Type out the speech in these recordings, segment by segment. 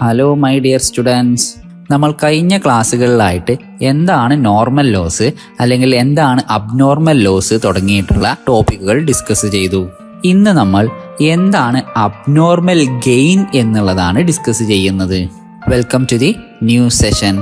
Hello my dear students, നമ്മൾ കഴിഞ്ഞ ക്ലാസ്സുകളിലായിട്ട് എന്താണ് നോർമൽ ലോസ് അല്ലെങ്കിൽ എന്താണ് അബ്നോർമൽ ലോസ് തുടങ്ങിയിട്ടുള്ള ടോപ്പിക്കുകൾ ഡിസ്കസ് ചെയ്തു. ഇന്ന് നമ്മൾ എന്താണ് അബ്നോർമൽ ഗെയിൻ എന്നുള്ളതാണ് ഡിസ്കസ് ചെയ്യുന്നത്. Welcome to the new session.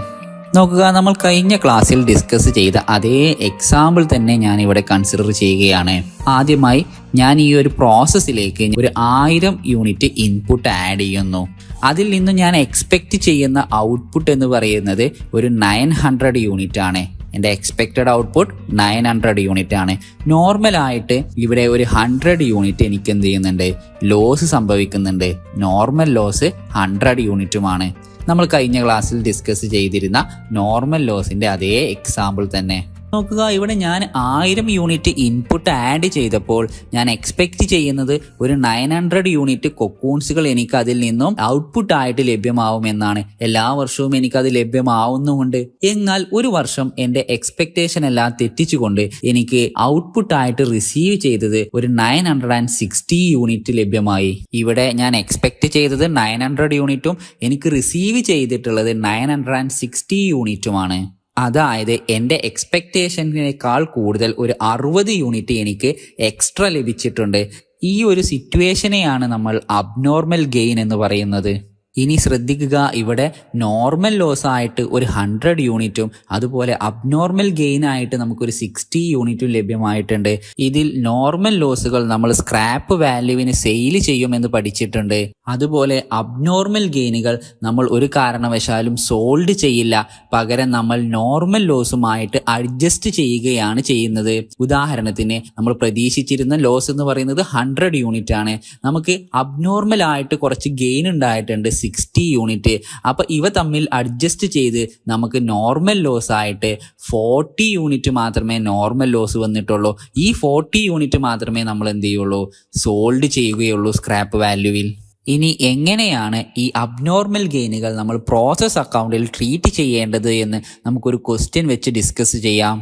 നോക്കുക, നമ്മൾ കഴിഞ്ഞ ക്ലാസ്സിൽ ഡിസ്കസ് ചെയ്ത അതേ എക്സാമ്പിൾ തന്നെ ഞാനിവിടെ കൺസിഡർ ചെയ്യുകയാണ്. ആദ്യമായി ഞാൻ ഈ ഒരു പ്രോസസ്സിലേക്ക് ഒരു 1000 യൂണിറ്റ് ഇൻപുട്ട് ആഡ് ചെയ്യുന്നു. അതിൽ നിന്ന് ഞാൻ എക്സ്പെക്റ്റ് ചെയ്യുന്ന ഔട്ട്പുട്ട് എന്ന് പറയുന്നത് ഒരു 900 യൂണിറ്റ് ആണ്. എൻ്റെ എക്സ്പെക്റ്റഡ് ഔട്ട്പുട്ട് 900 യൂണിറ്റ് ആണ്. നോർമലായിട്ട് ഇവിടെ ഒരു 100 യൂണിറ്റ് എനിക്ക് എന്ത് ചെയ്യുന്നുണ്ട്, ലോസ് സംഭവിക്കുന്നുണ്ട്. നോർമൽ ലോസ് 100 യൂണിറ്റുമാണ്. നമ്മൾ കഴിഞ്ഞ ക്ലാസ്സിൽ ഡിസ്കസ് ചെയ്തിരുന്ന നോർമൽ ലോസിൻ്റെ അതേ എക്സാമ്പിൾ തന്നെ. നോക്കുക, ഇവിടെ ഞാൻ 1000 യൂണിറ്റ് ഇൻപുട്ട് ആഡ് ചെയ്തപ്പോൾ ഞാൻ എക്സ്പെക്റ്റ് ചെയ്യുന്നത് ഒരു 900 യൂണിറ്റ് കൊക്കൂൺസുകൾ എനിക്ക് അതിൽ നിന്നും ഔട്ട്പുട്ട് ആയിട്ട് ലഭ്യമാവുമെന്നാണ്. എല്ലാ വർഷവും എനിക്കത് ലഭ്യമാവുന്നുമുണ്ട്. എന്നാൽ ഒരു വർഷം എൻ്റെ എക്സ്പെക്ടേഷൻ എല്ലാം തെറ്റിച്ചുകൊണ്ട് എനിക്ക് ഔട്ട്പുട്ട് ആയിട്ട് റിസീവ് ചെയ്തത് ഒരു 960 യൂണിറ്റ് ലഭ്യമായി. ഇവിടെ ഞാൻ എക്സ്പെക്ട് ചെയ്തത് 900 യൂണിറ്റും എനിക്ക് റിസീവ് ചെയ്തിട്ടുള്ളത് 960 യൂണിറ്റുമാണ്. അതായത് എൻ്റെ എക്സ്പെക്റ്റേഷനേക്കാൾ കൂടുതൽ ഒരു 60 യൂണിറ്റ് എനിക്ക് എക്സ്ട്രാ ലഭിച്ചിട്ടുണ്ട്. ഈ ഒരു സിറ്റുവേഷനെയാണ് നമ്മൾ അബ്നോർമൽ ഗെയിൻ എന്ന് പറയുന്നത്. ഇനി ശ്രദ്ധിക്കുക, ഇവിടെ നോർമൽ ലോസ് ആയിട്ട് ഒരു 100 യൂണിറ്റും അതുപോലെ അബ്നോർമൽ ഗെയിൻ ആയിട്ട് നമുക്കൊരു 60 യൂണിറ്റും ലഭ്യമായിട്ടുണ്ട്. ഇതിൽ നോർമൽ ലോസുകൾ നമ്മൾ സ്ക്രാപ്പ് വാല്യൂവിന് സെയിൽ ചെയ്യുമെന്ന് പഠിച്ചിട്ടുണ്ട്. അതുപോലെ അബ്നോർമൽ ഗെയിനുകൾ നമ്മൾ ഒരു കാരണവശാലും സോൾഡ് ചെയ്യില്ല, പകരം നമ്മൾ നോർമൽ ലോസുമായിട്ട് അഡ്ജസ്റ്റ് ചെയ്യുകയാണ് ചെയ്യുന്നത്. ഉദാഹരണത്തിന് നമ്മൾ പ്രതീക്ഷിച്ചിരുന്ന ലോസ് എന്ന് പറയുന്നത് 100 യൂണിറ്റ് ആണ്. നമുക്ക് അബ്നോർമൽ ആയിട്ട് കുറച്ച് ഗെയിൻ ഉണ്ടായിട്ടുണ്ട് 60 യൂണിറ്റ്. അപ്പൊ ഇവ തമ്മിൽ അഡ്ജസ്റ്റ് ചെയ്ത് നമുക്ക് നോർമൽ ലോസ് ആയിട്ട് 40 യൂണിറ്റ് മാത്രമേ നോർമൽ ലോസ് വന്നിട്ടുള്ളൂ. ഈ 40 യൂണിറ്റ് മാത്രമേ നമ്മൾ എന്ത് ചെയ്യുള്ളൂ, സോൾഡ് ചെയ്യുകയുള്ളൂ സ്ക്രാപ്പ് വാല്യൂവിൽ. ഇനി എങ്ങനെയാണ് ഈ അബ്നോർമൽ ഗെയിനുകൾ നമ്മൾ പ്രോസസ് അക്കൗണ്ടിൽ ട്രീറ്റ് ചെയ്യേണ്ടത് എന്ന് നമുക്കൊരു ക്വസ്റ്റ്യൻ വെച്ച് ഡിസ്കസ് ചെയ്യാം.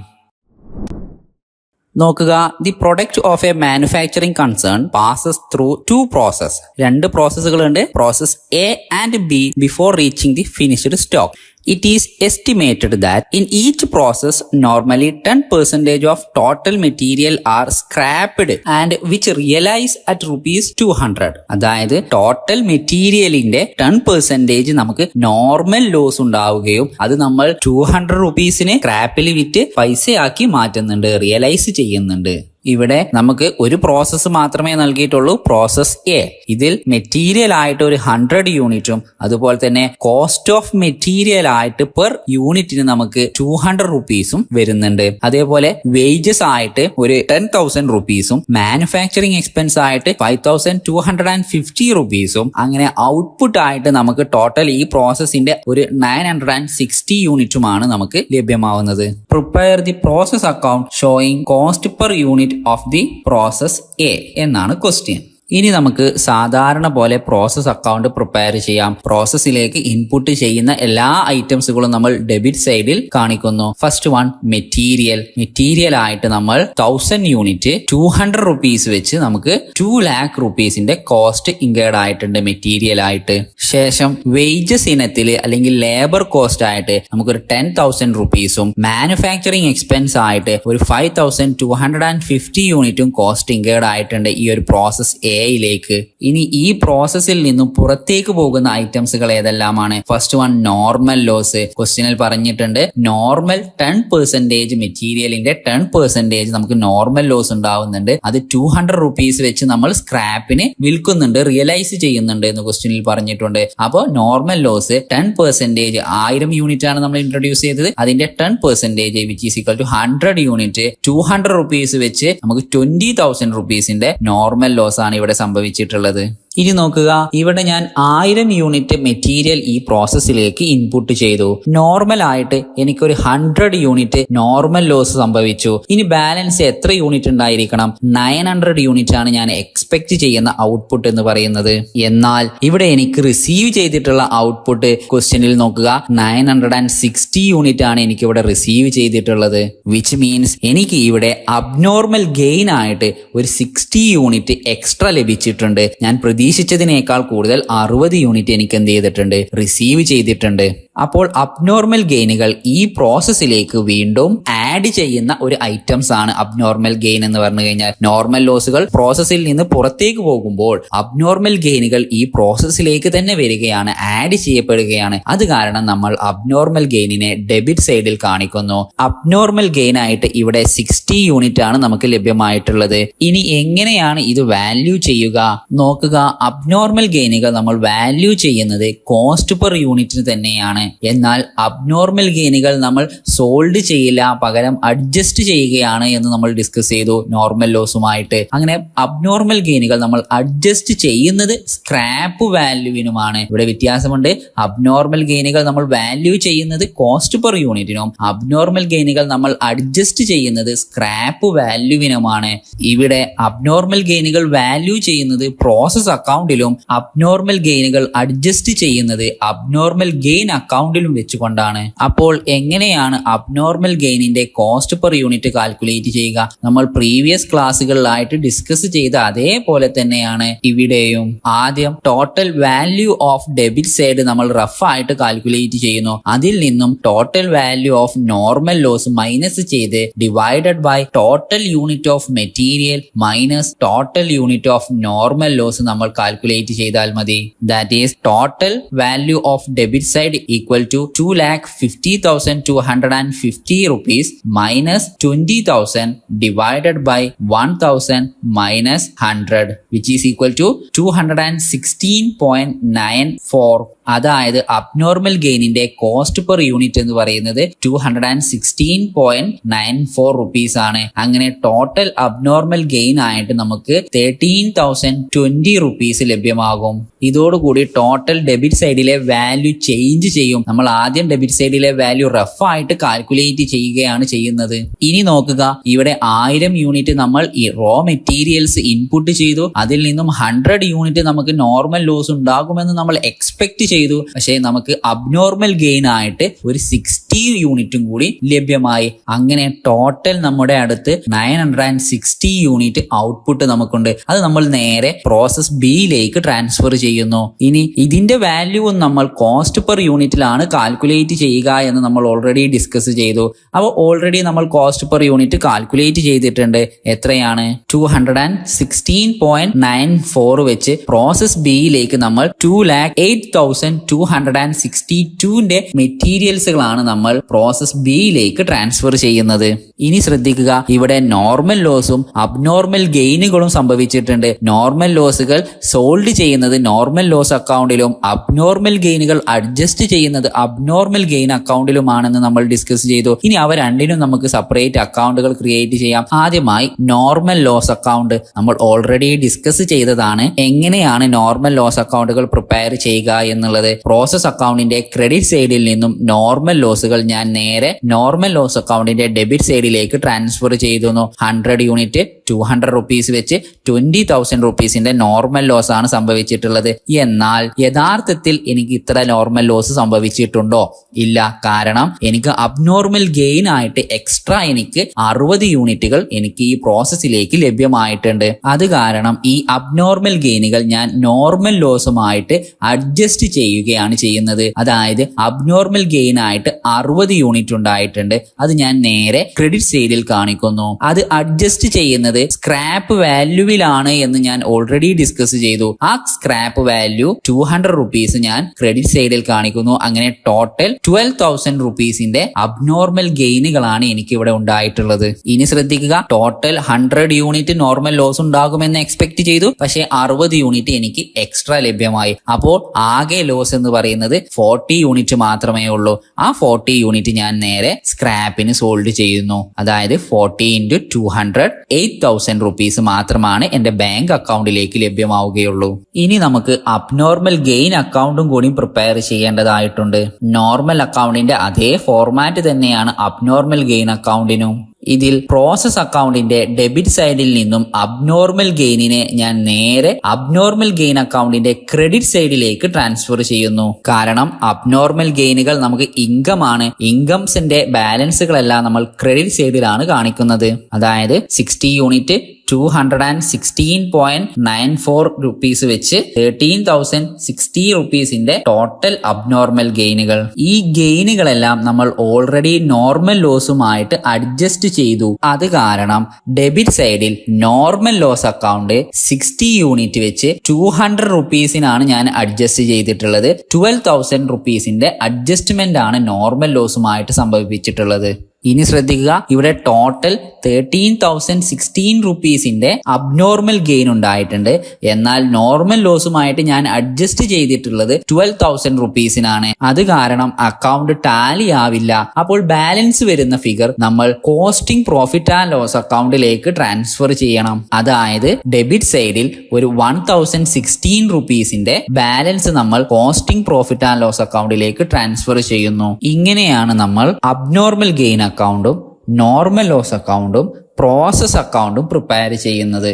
നോക്കുക, the product of a manufacturing concern passes through 2 process. 2 പ്രോസസ്സുകളുണ്ട്, process A and B, before reaching the finished stock. It is estimated that in each process normally 10% of total material are scrapped and which realize at rupees 200. അതായത് total മെറ്റീരിയലിന്റെ 10% നമുക്ക് normal loss ഉണ്ടാവുകയും അത് നമ്മൾ 200 റുപ്പീസിന് സ്ക്രാപ്പിൽ വിറ്റ് പൈസയാക്കി മാറ്റുന്നുണ്ട്, realise ചെയ്യുന്നുണ്ട്. ഇവിടെ നമുക്ക് ഒരു പ്രോസസ്സ് മാത്രമേ നൽകിയിട്ടുള്ളൂ, പ്രോസസ് എ. ഇതിൽ മെറ്റീരിയൽ ആയിട്ട് ഒരു 100 യൂണിറ്റും അതുപോലെ തന്നെ കോസ്റ്റ് ഓഫ് മെറ്റീരിയൽ ആയിട്ട് പെർ യൂണിറ്റിന് നമുക്ക് 200 റുപ്പീസും വരുന്നുണ്ട്. അതേപോലെ വേജസ് ആയിട്ട് ഒരു 10,000 റുപ്പീസും മാനുഫാക്ചറിങ് എക്സ്പെൻസ് ആയിട്ട് 5,250 റുപ്പീസും അങ്ങനെ ഔട്ട്പുട്ട് ആയിട്ട് നമുക്ക് ടോട്ടൽ ഈ പ്രോസസ്സിന്റെ ഒരു 960 യൂണിറ്റുമാണ് നമുക്ക് ലഭ്യമാവുന്നത്. Prepare the process account showing cost per unit of the process A എന്നാണ് ക്വസ്റ്റ്യൻ. ഇനി നമുക്ക് സാധാരണ പോലെ പ്രോസസ് അക്കൗണ്ട് പ്രിപ്പയർ ചെയ്യാം. പ്രോസസ്സിലേക്ക് ഇൻപുട്ട് ചെയ്യുന്ന എല്ലാ ഐറ്റംസുകളും നമ്മൾ ഡെബിറ്റ് സൈഡിൽ കാണിക്കുന്നു. ഫസ്റ്റ് വൺ മെറ്റീരിയൽ ആയിട്ട് നമ്മൾ 1000 യൂണിറ്റ് 200 റുപ്പീസ് വെച്ച് നമുക്ക് 2 lakh റുപ്പീസിന്റെ കോസ്റ്റ് ഇൻകേർഡ് ആയിട്ടുണ്ട് മെറ്റീരിയൽ ആയിട്ട്. ശേഷം വേജസ് ഇനത്തില് അല്ലെങ്കിൽ ലേബർ കോസ്റ്റ് ആയിട്ട് നമുക്കൊരു 10,000 റുപ്പീസും മാനുഫാക്ചറിങ് എക്സ്പെൻസ് ആയിട്ട് ഒരു 5,250 യൂണിറ്റും കോസ്റ്റ് ഇൻകേർഡ് ആയിട്ടുണ്ട് ഈ ഒരു പ്രോസസ് എയിലേക്ക്. ഇനി ഈ പ്രോസസ്സിൽ നിന്നും പുറത്തേക്ക് പോകുന്ന ഐറ്റംസുകൾ ഏതെല്ലാമാണ്? First one normal loss. ക്വസ്റ്റ്യനിൽ പറഞ്ഞിട്ടുണ്ട് നോർമൽ 10% മെറ്റീരിയലിന്റെ 10% നമുക്ക് നോർമൽ ലോസ് ഉണ്ടാവുന്നുണ്ട്. അത് 200 റുപ്പീസ് വെച്ച് നമ്മൾ സ്ക്രാപ്പിന് വിൽക്കുന്നുണ്ട്, റിയലൈസ് ചെയ്യുന്നുണ്ട് എന്ന് ക്വസ്റ്റ്യനിൽ പറഞ്ഞിട്ടുണ്ട്. അപ്പോൾ നോർമൽ ലോസ് 10%, 1000 യൂണിറ്റ് ആണ് നമ്മൾ ഇൻട്രൊഡ്യൂസ് ചെയ്തത്. അതിന്റെ 10% which is equal to 100 unit 200 rupees വെച്ച് നമുക്ക് 20,000 റുപ്പീസിന്റെ നോർമൽ ലോസ് ആണ് ഇവിടെ സംഭവിച്ചിട്ടുള്ളത്. ഇനി നോക്കുക, ഇവിടെ ഞാൻ 1000 യൂണിറ്റ് മെറ്റീരിയൽ ഈ പ്രോസസ്സിലേക്ക് ഇൻപുട്ട് ചെയ്തു. നോർമൽ ആയിട്ട് എനിക്കൊരു 100 യൂണിറ്റ് നോർമൽ ലോസ് സംഭവിച്ചു. ഇനി ബാലൻസ് എത്ര യൂണിറ്റ് ഉണ്ടായിരിക്കണം? 900 യൂണിറ്റ് ആണ് ഞാൻ എക്സ്പെക്ട് ചെയ്യുന്ന ഔട്ട്പുട്ട് എന്ന് പറയുന്നത്. എന്നാൽ ഇവിടെ എനിക്ക് റിസീവ് ചെയ്തിട്ടുള്ള ഔട്ട്പുട്ട് ക്വസ്റ്റ്യനിൽ നോക്കുക, 960 യൂണിറ്റ് ആണ് എനിക്ക് ഇവിടെ റിസീവ് ചെയ്തിട്ടുള്ളത്. വിച്ച് മീൻസ് എനിക്ക് ഇവിടെ അബ്നോർമൽ ഗെയിൻ ആയിട്ട് ഒരു 60 യൂണിറ്റ് എക്സ്ട്രാ ലഭിച്ചിട്ടുണ്ട്. ഞാൻ പ്രതീക്ഷിച്ചതിനേക്കാൾ കൂടുതൽ 60 യൂണിറ്റ് എനിക്ക് എന്ത് ചെയ്തിട്ടുണ്ട്, റിസീവ് ചെയ്തിട്ടുണ്ട്. അപ്പോൾ അബ്നോർമൽ ഗെയിനുകൾ ഈ പ്രോസസ്സിലേക്ക് വീണ്ടും ആഡ് ചെയ്യുന്ന ഒരു ഐറ്റംസ് ആണ് അബ്നോർമൽ ഗെയിൻ എന്ന് പറഞ്ഞു കഴിഞ്ഞാൽ. നോർമൽ ലോസുകൾ പ്രോസസ്സിൽ നിന്ന് പുറത്തേക്ക് പോകുമ്പോൾ അബ്നോർമൽ ഗെയിനുകൾ ഈ പ്രോസസ്സിലേക്ക് തന്നെ വരികയാണ്, ആഡ് ചെയ്യപ്പെടുകയാണ്. അത് കാരണം നമ്മൾ അബ്നോർമൽ ഗെയിനിനെ ഡെബിറ്റ് സൈഡിൽ കാണിക്കുന്നു. അബ്നോർമൽ ഗെയിൻ ആയിട്ട് ഇവിടെ 60 യൂണിറ്റ് ആണ് നമുക്ക് ലഭ്യമായിട്ടുള്ളത്. ഇനി എങ്ങനെയാണ് ഇത് വാല്യൂ ചെയ്യുക നോക്കുക. അബ്നോർമൽ ഗെയിനുകൾ നമ്മൾ വാല്യൂ ചെയ്യുന്നത് കോസ്റ്റ് പെർ യൂണിറ്റിന് തന്നെയാണ്. എന്നാൽ അബ്നോർമൽ ഗെയിനുകൾ നമ്മൾ സോൾവ് ചെയ്യില്ല, പകരം അഡ്ജസ്റ്റ് ചെയ്യുകയാണ് എന്ന് നമ്മൾ ഡിസ്കസ് ചെയ്തു നോർമൽ ലോസുമായിട്ട്. അങ്ങനെ അബ്നോർമൽ ഗെയിനുകൾ നമ്മൾ അഡ്ജസ്റ്റ് ചെയ്യുന്നത് സ്ക്രാപ്പ് വാല്യൂവിനുമാണ്. ഇവിടെ വ്യത്യാസമുണ്ട്. അബ്നോർമൽ ഗെയിനുകൾ നമ്മൾ വാല്യൂ ചെയ്യുന്നത് കോസ്റ്റ് പെർ യൂണിറ്റിനും, അബ്നോർമൽ ഗെയിനുകൾ നമ്മൾ അഡ്ജസ്റ്റ് ചെയ്യുന്നത് സ്ക്രാപ്പ് വാല്യൂവിനുമാണ്. ഇവിടെ അബ്നോർമൽ ഗെയിനുകൾ വാല്യൂ ചെയ്യുന്നത് പ്രോസസ് അക്കൗണ്ടിലും, അബ്നോർമൽ ഗെയിനുകൾ അഡ്ജസ്റ്റ് ചെയ്യുന്നത് അബ്നോർമൽ ഗെയിൻ അക്കൗണ്ടിലും വെച്ചുകൊണ്ടാണ്. അപ്പോൾ എങ്ങനെയാണ് അബ്നോർമൽ ഗെയിനിന്റെ കോസ്റ്റ് പെർ യൂണിറ്റ് കാൽക്കുലേറ്റ് ചെയ്യുക? നമ്മൾ പ്രീവിയസ് ക്ലാസ്സുകളിലായിട്ട് ഡിസ്കസ് ചെയ്ത അതേപോലെ തന്നെയാണ് ഇവിടെയും. ആദ്യം total value of debit side നമ്മൾ റഫ് ആയിട്ട് കാൽക്കുലേറ്റ് ചെയ്യുന്നു. അതിൽ നിന്നും total value of normal loss minus ചെയ്ത് divided by total unit of material minus total unit of normal loss നമ്മൾ കാൽക്കുലേറ്റ് ചെയ്താൽ മതി. That is total value of debit side equal to 2,50,250 rupees minus 20,000 divided by 1,000 minus 100 which is equal to 216.94. അതായത് abnormal ഗെയിനിന്റെ cost per unit എന്ന് പറയുന്നത് 216.94 rupees ആണ്. അങ്ങനെ total abnormal gain ആയിട്ട് നമുക്ക് 13,020 റുപ്പീസ് ലഭ്യമാകും. ഇതോടുകൂടി ടോട്ടൽ ഡെബിറ്റ് സൈഡിലെ വാല്യൂ ചേഞ്ച് ചെയ്യും. നമ്മൾ ആദ്യം ഡെബിറ്റ് സൈഡിലെ വാല്യൂ റഫ് ആയിട്ട് കാൽക്കുലേറ്റ് ചെയ്യുകയാണ് ചെയ്യുന്നത്. ഇനി നോക്കുക, ഇവിടെ 1000 യൂണിറ്റ് നമ്മൾ ഈ റോ മെറ്റീരിയൽസ് ഇൻപുട്ട് ചെയ്തു. അതിൽ നിന്നും 100 യൂണിറ്റ് നമുക്ക് നോർമൽ ലോസ് ഉണ്ടാകുമെന്ന് നമ്മൾ എക്സ്പെക്ട് ചെയ്തു. പക്ഷേ നമുക്ക് അബ്നോർമൽ ഗെയിൻ ആയിട്ട് ഒരു 60 യൂണിറ്റും കൂടി ലഭ്യമായി. അങ്ങനെ ടോട്ടൽ നമ്മുടെ അടുത്ത് 960 യൂണിറ്റ് ഔട്ട്പുട്ട് നമുക്കുണ്ട്. അത് നമ്മൾ നേരെ പ്രോസസ് ബിയിലേക്ക് ട്രാൻസ്ഫർ ചെയ്യുന്നു. ഇനി ഇതിന്റെ വാല്യൂ നമ്മൾ കോസ്റ്റ് പെർ യൂണിറ്റിലാണ് കാൽക്കുലേറ്റ് ചെയ്യുക എന്ന് നമ്മൾ ഓൾറെഡി ഡിസ്കസ് ചെയ്തു. അപ്പോൾ ഓൾറെഡി നമ്മൾ കോസ്റ്റ് പെർ യൂണിറ്റ് കാൽക്കുലേറ്റ് ചെയ്തിട്ടുണ്ട്. എത്രയാണ്? 216.94 വെച്ച് പ്രോസസ് ബിയിലേക്ക് നമ്മൾ 2,08,262 മെറ്റീരിയൽസുകളാണ് നമ്മൾ പ്രോസസ് ബിയിലേക്ക് ട്രാൻസ്ഫർ ചെയ്യുന്നത്. ഇനി ശ്രദ്ധിക്കുക, ഇവിടെ നോർമൽ ലോസും അബ്നോർമൽ ഗെയിനുകളും സംഭവിച്ചിട്ടുണ്ട്. നോർമൽ ലോസുകൾ സോൾവ് ചെയ്യുന്നത് നോർമൽ ലോസ് അക്കൗണ്ടിലും, അബ്നോർമൽ ഗെയിനുകൾ അഡ്ജസ്റ്റ് ചെയ്യുന്നത് അബ്നോർമൽ ഗെയിൻ അക്കൗണ്ടിലുമാണെന്ന് നമ്മൾ ഡിസ്കസ് ചെയ്തു. ഇനി അവ രണ്ടിനും നമുക്ക് സെപ്പറേറ്റ് അക്കൗണ്ടുകൾ ക്രിയേറ്റ് ചെയ്യാം. ആദ്യമായി നോർമൽ ലോസ് അക്കൗണ്ട് നമ്മൾ ഓൾറെഡി ഡിസ്കസ് ചെയ്തതാണ്. എങ്ങനെയാണ് നോർമൽ ലോസ് അക്കൗണ്ടുകൾ പ്രിപ്പയർ ചെയ്യുക എന്നുള്ളത്. പ്രോസസ് അക്കൗണ്ടിന്റെ ക്രെഡിറ്റ് സൈഡിൽ നിന്നും നോർമൽ ലോസുകൾ ഞാൻ നേരെ നോർമൽ ലോസ് അക്കൗണ്ടിന്റെ ഡെബിറ്റ് സൈഡിലേക്ക് ട്രാൻസ്ഫർ ചെയ്തു. 100 യൂണിറ്റ് 200 റുപ്പീസ് വെച്ച് 20,000 റുപ്പീസിന്റെ നോർമൽ ലോസ് ആണ് സംഭവിച്ചിട്ടുള്ളത്. എന്നാൽ യഥാർത്ഥത്തിൽ എനിക്ക് ഇത്ര നോർമൽ ലോസ് സംഭവിച്ചിട്ടുണ്ടോ? ഇല്ല. കാരണം എനിക്ക് അബ്നോർമൽ ഗെയിൻ ആയിട്ട് എക്സ്ട്രാ എനിക്ക് 60 യൂണിറ്റുകൾ എനിക്ക് ഈ പ്രോസസ്സിലേക്ക് ലഭ്യമായിട്ടുണ്ട്. അത് കാരണം ഈ അബ്നോർമൽ ഗെയിനുകൾ ഞാൻ നോർമൽ ലോസുമായിട്ട് അഡ്ജസ്റ്റ് ചെയ്യുകയാണ് ചെയ്യുന്നത്. അതായത് അബ്നോർമൽ ഗെയിൻ ആയിട്ട് 60 യൂണിറ്റ് ഉണ്ടായിട്ടുണ്ട്. അത് ഞാൻ നേരെ ക്രെഡിറ്റ് സൈഡിൽ കാണിക്കുന്നു. അത് അഡ്ജസ്റ്റ് ചെയ്യുന്നത് സ്ക്രാപ്പ് വാല്യൂവിലാണ് എന്ന് ഞാൻ ഓൾറെഡി ഡിസ്കസ് ചെയ്തു. ആ സ്ക്രാപ്പ് വാല്യൂ 200 റുപ്പീസ് ഞാൻ ക്രെഡിറ്റ് സൈഡിൽ കാണിക്കുന്നു. അങ്ങനെ ടോട്ടൽ 12,000 റുപ്പീസിന്റെ അബ്നോർമൽ ഗെയിനുകളാണ് എനിക്ക് ഇവിടെ ഉണ്ടായിട്ടുള്ളത്. ഇനി ശ്രദ്ധിക്കുക, ടോട്ടൽ 100 യൂണിറ്റ് നോർമൽ ലോസ് ഉണ്ടാകുമെന്ന് എക്സ്പെക്ട് ചെയ്തു. പക്ഷേ 60 യൂണിറ്റ് എനിക്ക് എക്സ്ട്രാ ലഭ്യമായി. അപ്പോൾ ആകെ ലോസ് എന്ന് പറയുന്നത് 40 യൂണിറ്റ് മാത്രമേ ഉള്ളൂ. ആ 40 യൂണിറ്റ് ഞാൻ നേരെ സ്ക്രാപ്പിന് സോൾവ് ചെയ്യുന്നു. അതായത് 40 × 200 8,000 റുപ്പീസ് മാത്രമാണ് എന്റെ ബാങ്ക് അക്കൗണ്ടിലേക്ക് ലഭ്യമാവുകയുള്ളൂ. ഇനി നമുക്ക് അബ്നോർമൽ ഗെയിൻ അക്കൗണ്ടും കൂടി പ്രിപ്പയർ ചെയ്യേണ്ടതായിട്ടുണ്ട്. നോർമൽ അക്കൗണ്ടിന്റെ അതേ ഫോർമാറ്റ് തന്നെയാണ് അബ്നോർമൽ ഗെയിൻ അക്കൗണ്ടിനും. ഇതിൽ പ്രോസസ് അക്കൗണ്ടിന്റെ ഡെബിറ്റ് സൈഡിൽ നിന്നും അബ്നോർമൽ ഗെയിനിനെ ഞാൻ നേരെ അബ്നോർമൽ ഗെയിൻ അക്കൗണ്ടിന്റെ ക്രെഡിറ്റ് സൈഡിലേക്ക് ട്രാൻസ്ഫർ ചെയ്യുന്നു. കാരണം അബ്നോർമൽ ഗെയിനുകൾ നമുക്ക് ഇൻകം ആണ്. ഇൻകംസിന്റെ ബാലൻസുകളെല്ലാം നമ്മൾ ക്രെഡിറ്റ് സൈഡിലാണ് കാണിക്കുന്നത്. അതായത് 60 യൂണിറ്റ് 216.94 റുപ്പീസ് വെച്ച് 13,060 റുപ്പീസിന്റെ ടോട്ടൽ അബ്നോർമൽ ഗെയിനുകൾ. ഈ ഗെയിനുകളെല്ലാം നമ്മൾ ഓൾറെഡി നോർമൽ ലോസുമായിട്ട് അഡ്ജസ്റ്റ് ചെയ്തു. അത് കാരണം ഡെബിറ്റ് സൈഡിൽ നോർമൽ ലോസ് അക്കൗണ്ട് 60 യൂണിറ്റ് വെച്ച് 200 റുപ്പീസിനാണ് ഞാൻ അഡ്ജസ്റ്റ് ചെയ്തിട്ടുള്ളത്. 12,000 റുപ്പീസിന്റെ അഡ്ജസ്റ്റ്മെന്റ് ആണ് നോർമൽ ലോസുമായിട്ട് സംഭവിച്ചിട്ടുള്ളത്. ഇനി ശ്രദ്ധിക്കുക, ഇവിടെ ടോട്ടൽ 13,016 റുപ്പീസിന്റെ അബ്നോർമൽ ഗെയിൻ ഉണ്ടായിട്ടുണ്ട്. എന്നാൽ നോർമൽ ലോസുമായിട്ട് ഞാൻ അഡ്ജസ്റ്റ് ചെയ്തിട്ടുള്ളത് 12,000 റുപ്പീസിനാണ്. അത് കാരണം അക്കൗണ്ട് ടാലി ആവില്ല. അപ്പോൾ ബാലൻസ് വരുന്ന ഫിഗർ നമ്മൾ കോസ്റ്റിംഗ് പ്രോഫിറ്റ് ആൻഡ് ലോസ് അക്കൗണ്ടിലേക്ക് ട്രാൻസ്ഫർ ചെയ്യണം. അതായത് ഡെബിറ്റ് സൈഡിൽ ഒരു 1,016 റുപ്പീസിന്റെ ബാലൻസ് നമ്മൾ കോസ്റ്റിംഗ് പ്രോഫിറ്റ് ആൻഡ് ലോസ് അക്കൗണ്ടിലേക്ക് ട്രാൻസ്ഫർ ചെയ്യുന്നു. ഇങ്ങനെയാണ് നമ്മൾ അബ്നോർമൽ ഗെയിൻ അക്കൗണ്ടും നോർമൽ ലോസ് അക്കൗണ്ടും പ്രോസസ് അക്കൗണ്ടും പ്രിപ്പയർ ചെയ്യുന്നത്.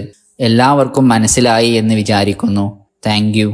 എല്ലാവർക്കും മനസ്സിലായി എന്ന് വിചാരിക്കുന്നു. Thank U.